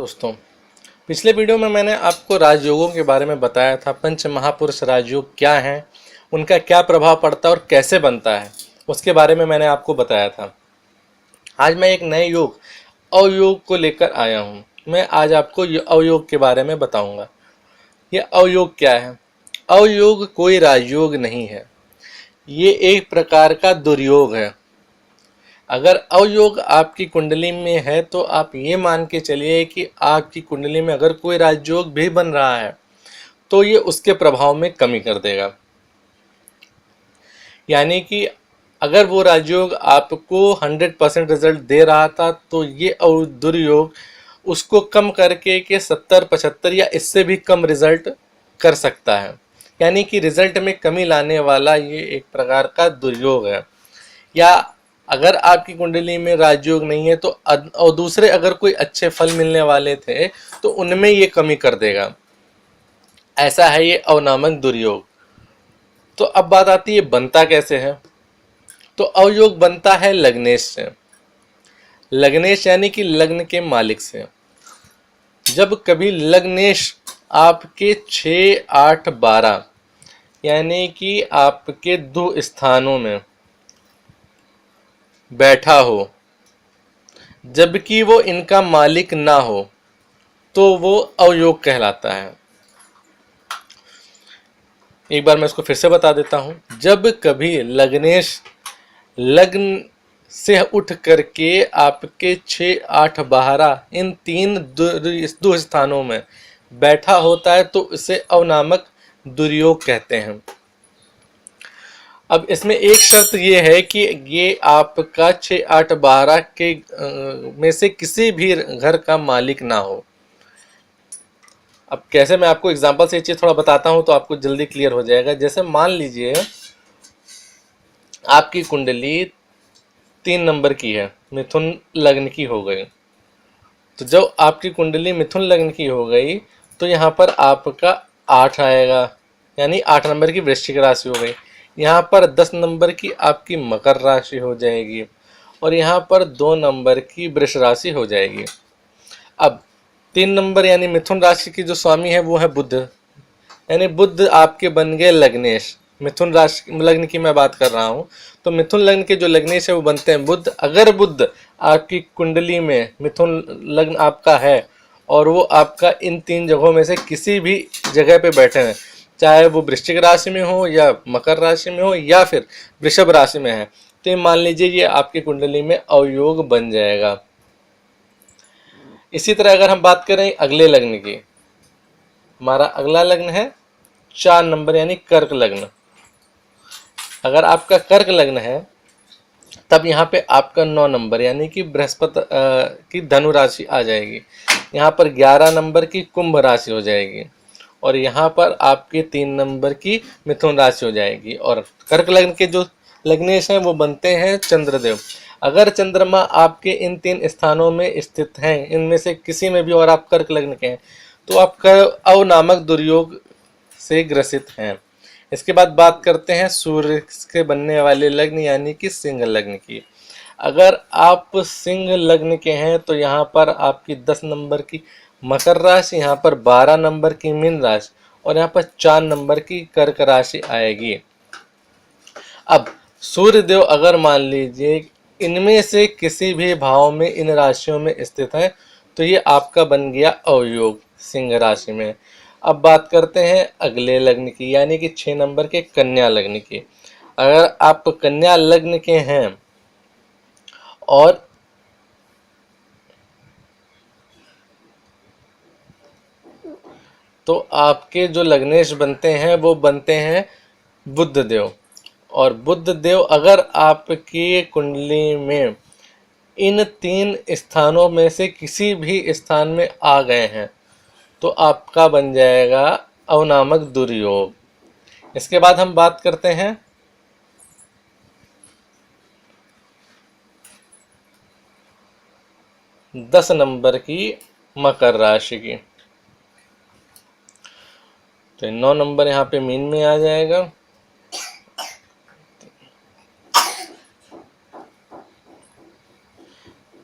दोस्तों, पिछले वीडियो में मैंने आपको राजयोगों के बारे में बताया था। पंच महापुरुष राजयोग क्या हैं, उनका क्या प्रभाव पड़ता है और कैसे बनता है, उसके बारे में मैंने आपको बताया था। आज मैं एक नए योग अवयोग को लेकर आया हूँ। मैं आज आपको अवयोग के बारे में बताऊंगा। ये अवयोग क्या है? अवयोग कोई राजयोग नहीं है, ये एक प्रकार का दुर्योग है। अगर अवयोग आपकी कुंडली में है तो आप ये मान के चलिए कि आपकी कुंडली में अगर कोई राजयोग भी बन रहा है तो ये उसके प्रभाव में कमी कर देगा। यानी कि अगर वो राजयोग आपको 100% रिजल्ट दे रहा था तो ये दुर्योग उसको कम करके के 70-75 या इससे भी कम रिजल्ट कर सकता है। यानी कि रिजल्ट में कमी लाने वाला ये एक प्रकार का दुर्योग है। या अगर आपकी कुंडली में राजयोग नहीं है तो और दूसरे अगर कोई अच्छे फल मिलने वाले थे तो उनमें ये कमी कर देगा। ऐसा है ये अवनामक दुर्योग। तो अब बात आती है बनता कैसे है। तो अवयोग बनता है लग्नेश से। लग्नेश यानी कि लग्न के मालिक से। जब कभी लग्नेश आपके 6, 8, 12 यानी कि आपके 2 स्थानों में बैठा हो जबकि वो इनका मालिक ना हो तो वो अवयोग कहलाता है। एक बार मैं इसको फिर से बता देता हूँ। जब कभी लग्नेश लग्न से उठ करके आपके 6, 8, 12 इन 3 दो स्थानों में बैठा होता है तो इसे अवनामक दुर्योग कहते हैं। अब इसमें एक शर्त ये है कि ये आपका 6, 8, 12 के में से किसी भी घर का मालिक ना हो। अब कैसे, मैं आपको एग्जांपल से ये चीज़ थोड़ा बताता हूँ तो आपको जल्दी क्लियर हो जाएगा। जैसे मान लीजिए आपकी कुंडली 3 नंबर की है, मिथुन लग्न की हो गई। तो जब आपकी कुंडली मिथुन लग्न की हो गई तो यहाँ पर आपका 8 आएगा, यानी 8 नंबर की वृश्चिक राशि हो गई। यहाँ पर 10 नंबर की आपकी मकर राशि हो जाएगी और यहाँ पर 2 नंबर की वृष राशि हो जाएगी। अब 3 नंबर यानी मिथुन राशि की जो स्वामी है वो है बुध, यानी बुध आपके बन गए लग्नेश। मिथुन राशि लग्न की मैं बात कर रहा हूँ तो मिथुन लग्न के जो लग्नेश है वो बनते हैं बुध। अगर बुध आपकी कुंडली में मिथुन लग्न आपका है और वो आपका इन 3 जगहों में से किसी भी जगह पे बैठे हैं, चाहे वो वृश्चिक राशि में हो या मकर राशि में हो या फिर वृषभ राशि में है, तो ये मान लीजिए ये आपकी कुंडली में अवयोग बन जाएगा। इसी तरह अगर हम बात करें अगले लग्न की, हमारा अगला लग्न है 4 नंबर यानी कर्क लग्न। अगर आपका कर्क लग्न है तब यहाँ पे आपका 9 नंबर यानी कि बृहस्पति की धनु राशि आ जाएगी। यहाँ पर 11 नंबर की कुंभ राशि हो जाएगी और यहाँ पर आपके 3 नंबर की मिथुन राशि हो जाएगी। और कर्क लग्न के जो लग्नेश हैं वो बनते हैं चंद्रदेव। अगर चंद्रमा आपके इन 3 स्थानों में स्थित हैं, इनमें से किसी में भी, और आप कर्क लग्न के हैं तो आप अवनामक दुर्योग से ग्रसित हैं। इसके बाद बात करते हैं सूर्य के बनने वाले लग्न यानी कि सिंह लग्न की। अगर आप सिंह लग्न के हैं तो यहाँ पर आपकी 10 नंबर की मकर राशि, यहाँ पर 12 नंबर की मीन राशि और यहाँ पर 4 नंबर की कर्क राशि आएगी। अब सूर्य देव अगर मान लीजिए इनमें से किसी भी भाव में इन राशियों में स्थित है तो ये आपका बन गया अवयोग सिंह राशि में। अब बात करते हैं अगले लग्न की यानी कि 6 नंबर के कन्या लग्न की। अगर आप कन्या लग्न के हैं और तो आपके जो लग्नेश बनते हैं वो बनते हैं बुध देव। और बुध देव अगर आपकी कुंडली में इन 3 स्थानों में से किसी भी स्थान में आ गए हैं तो आपका बन जाएगा अवनामक दुर्योग। इसके बाद हम बात करते हैं दस नंबर की मकर राशि की। तो 9 नंबर यहाँ पे मीन में आ जाएगा।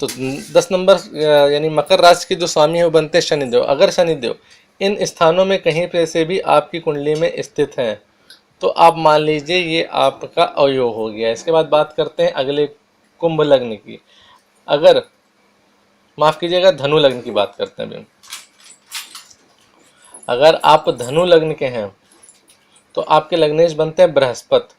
तो 10 नंबर यानी मकर राशि के जो स्वामी है वो बनते हैं शनिदेव। अगर शनिदेव इन स्थानों में कहीं पे से भी आपकी कुंडली में स्थित हैं तो आप मान लीजिए ये आपका अवयोग हो गया। इसके बाद बात करते हैं अगले कुंभ लग्न की। अगर माफ कीजिएगा, धनु लग्न की बात करते हैं अभी। अगर आप धनु लग्न के हैं तो आपके लग्नेश बनते हैं बृहस्पति।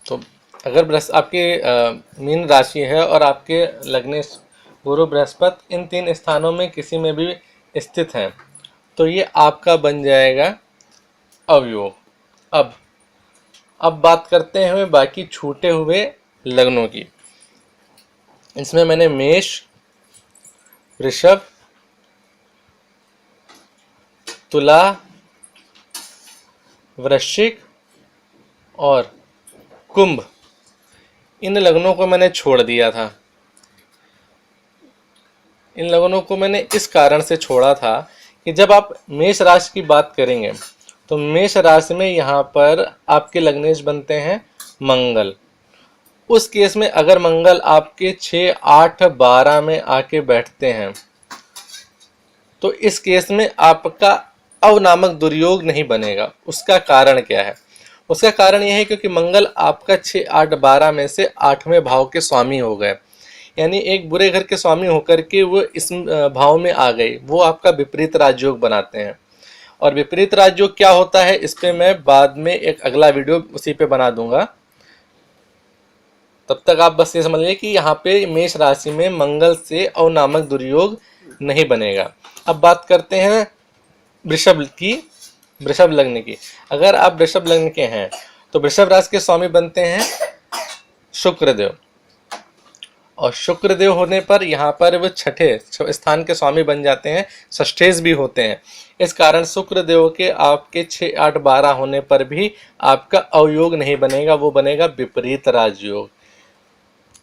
तो अगर आपकी मीन राशि है और आपके लग्नेश गुरु बृहस्पति इन 3 स्थानों में किसी में भी स्थित हैं तो ये आपका बन जाएगा अवयोग। अब बात करते हैं बाकी छूटे हुए लग्नों की। इसमें मैंने मेष, वृषभ, तुला, वृश्चिक और कुंभ इन लग्नों को मैंने छोड़ दिया था। इन लग्नों को मैंने इस कारण से छोड़ा था कि जब आप मेष राशि की बात करेंगे तो मेष राशि में यहाँ पर आपके लग्नेश बनते हैं मंगल। उस केस में अगर मंगल आपके 6, 8, 12 में आके बैठते हैं तो इस केस में आपका अव नामक दुर्योग नहीं बनेगा। उसका कारण क्या है? उसका कारण यह है क्योंकि मंगल आपका 6, 8, 12 में से 8वें भाव के स्वामी हो गए, यानी एक बुरे घर के स्वामी होकर के वो इस भाव में आ गए। वो आपका विपरीत राजयोग बनाते हैं। और विपरीत राजयोग क्या होता है इस पे मैं बाद में एक अगला वीडियो उसी पे बना दूंगा। तब तक आप बस ये समझ लीजिए कि यहाँ पे मेष राशि में मंगल से अव नामक दुर्योग नहीं बनेगा। अब बात करते हैं वृषभ लग्न की। अगर आप वृषभ लग्न के हैं तो वृषभ राशि के स्वामी बनते हैं शुक्रदेव। और शुक्रदेव होने पर यहाँ पर वो छठे स्थान के स्वामी बन जाते हैं, षष्ठेश भी होते हैं। इस कारण शुक्रदेव के आपके 6, 8, 12 होने पर भी आपका अवयोग नहीं बनेगा, वो बनेगा विपरीत राजयोग।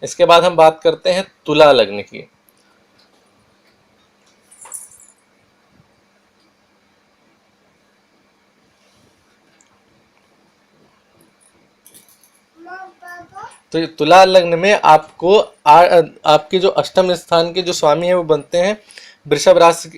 इसके बाद हम बात करते हैं तुला लग्न की। तो तुला लग्न में आपको आपके जो अष्टम स्थान के जो स्वामी है वो बनते हैं वृषभ राशि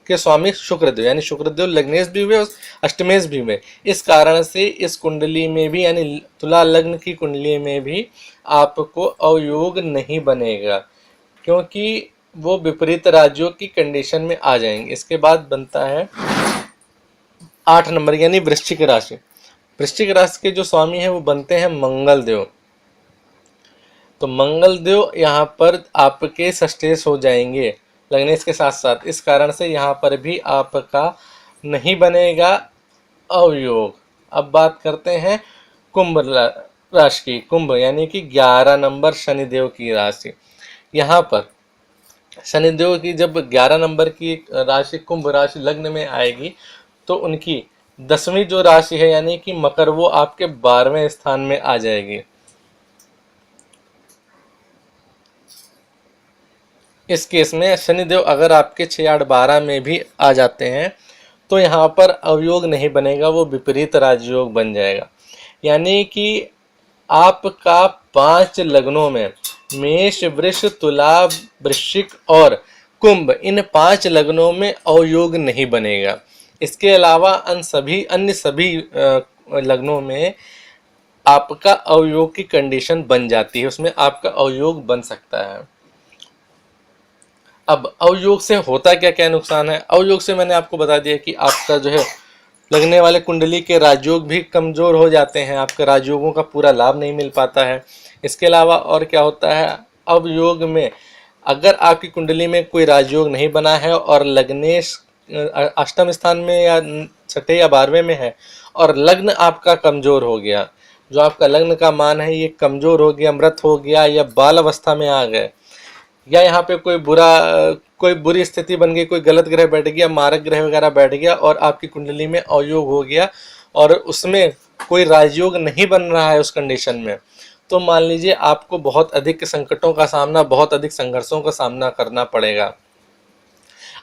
के स्वामी शुक्रदेव, यानी शुक्रदेव लग्नेश भी हुए और अष्टमेश भी हुए। इस कारण से इस कुंडली में भी यानी तुला लग्न की कुंडली में भी आपको अवयोग नहीं बनेगा क्योंकि वो विपरीत राजयोग की कंडीशन में आ जाएंगे। इसके बाद बनता है 8 नंबर यानी वृश्चिक राशि। वृश्चिक राशि के जो स्वामी हैं वो बनते हैं मंगल देव। तो मंगल देव यहाँ पर आपके षष्ठेश हो जाएंगे लग्नेश के साथ साथ। इस कारण से यहाँ पर भी आपका नहीं बनेगा अवयोग। अब बात करते हैं कुंभ राशि की। कुंभ यानी कि 11 नंबर शनिदेव की राशि। यहाँ पर शनिदेव की जब 11 नंबर की राशि कुंभ राशि लग्न में आएगी तो उनकी 10वीं जो राशि है यानी कि मकर वो आपके 12वें स्थान में आ जाएगी। इस केस में शनिदेव अगर आपके 6, 8, 12 में भी आ जाते हैं तो यहाँ पर अवयोग नहीं बनेगा, वो विपरीत राजयोग बन जाएगा। यानी कि आपका 5 लग्नों में मेष, वृष, तुला, वृश्चिक और कुंभ इन 5 लग्नों में अवयोग नहीं बनेगा। इसके अलावा अन्य सभी लग्नों में आपका अवयोग की कंडीशन बन जाती है, उसमें आपका अवयोग बन सकता है। अब अवयोग से होता क्या क्या नुकसान है? अवयोग से मैंने आपको बता दिया कि आपका जो है लगने वाले कुंडली के राजयोग भी कमज़ोर हो जाते हैं, आपके राजयोगों का पूरा लाभ नहीं मिल पाता है। इसके अलावा और क्या होता है अवयोग में, अगर आपकी कुंडली में कोई राजयोग नहीं बना है और लग्नेश अष्टम स्थान में या 6 या 12वें में है और लग्न आपका कमज़ोर हो गया, जो आपका लग्न का मान है ये कमज़ोर हो गया, मृत हो गया या बाल अवस्था में आ गए, या यहाँ पे कोई बुरी स्थिति बन गई, कोई गलत ग्रह बैठ गया, मारक ग्रह वगैरह बैठ गया और आपकी कुंडली में अवयोग हो गया और उसमें कोई राजयोग नहीं बन रहा है उस कंडीशन में, तो मान लीजिए आपको बहुत अधिक संकटों का सामना, बहुत अधिक संघर्षों का सामना करना पड़ेगा।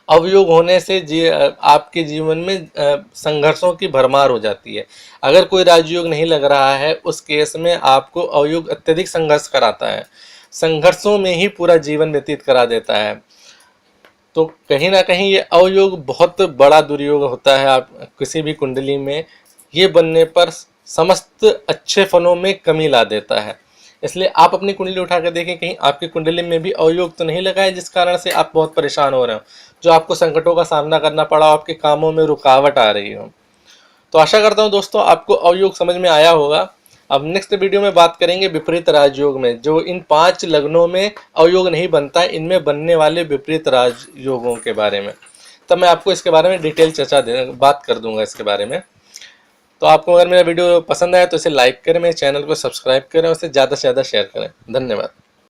अवयोग होने से आपके जीवन में संघर्षों की भरमार हो जाती है। अगर कोई राजयोग नहीं लग रहा है उस केस में आपको अवयोग अत्यधिक संघर्ष कराता है, संघर्षों में ही पूरा जीवन व्यतीत करा देता है। तो कहीं ना कहीं ये अवयोग बहुत बड़ा दुर्योग होता है आप किसी भी कुंडली में, ये बनने पर समस्त अच्छे फलों में कमी ला देता है। इसलिए आप अपनी कुंडली उठा कर देखें कहीं आपकी कुंडली में भी अवयोग तो नहीं लगा है जिस कारण से आप बहुत परेशान हो रहे हो, जो आपको संकटों का सामना करना पड़ा, आपके कामों में रुकावट आ रही हो। तो आशा करता हूँ दोस्तों आपको अवयोग समझ में आया होगा। अब नेक्स्ट वीडियो में बात करेंगे विपरीत राजयोग में, जो इन 5 लग्नों में अवयोग नहीं बनता है, इनमें बनने वाले विपरीत राजयोगों के बारे में। तब मैं आपको इसके बारे में डिटेल बात कर दूंगा इसके बारे में। तो आपको अगर मेरा वीडियो पसंद आया तो इसे लाइक करें, मेरे चैनल को सब्सक्राइब करें और इसे ज़्यादा से ज़्यादा शेयर करें। धन्यवाद।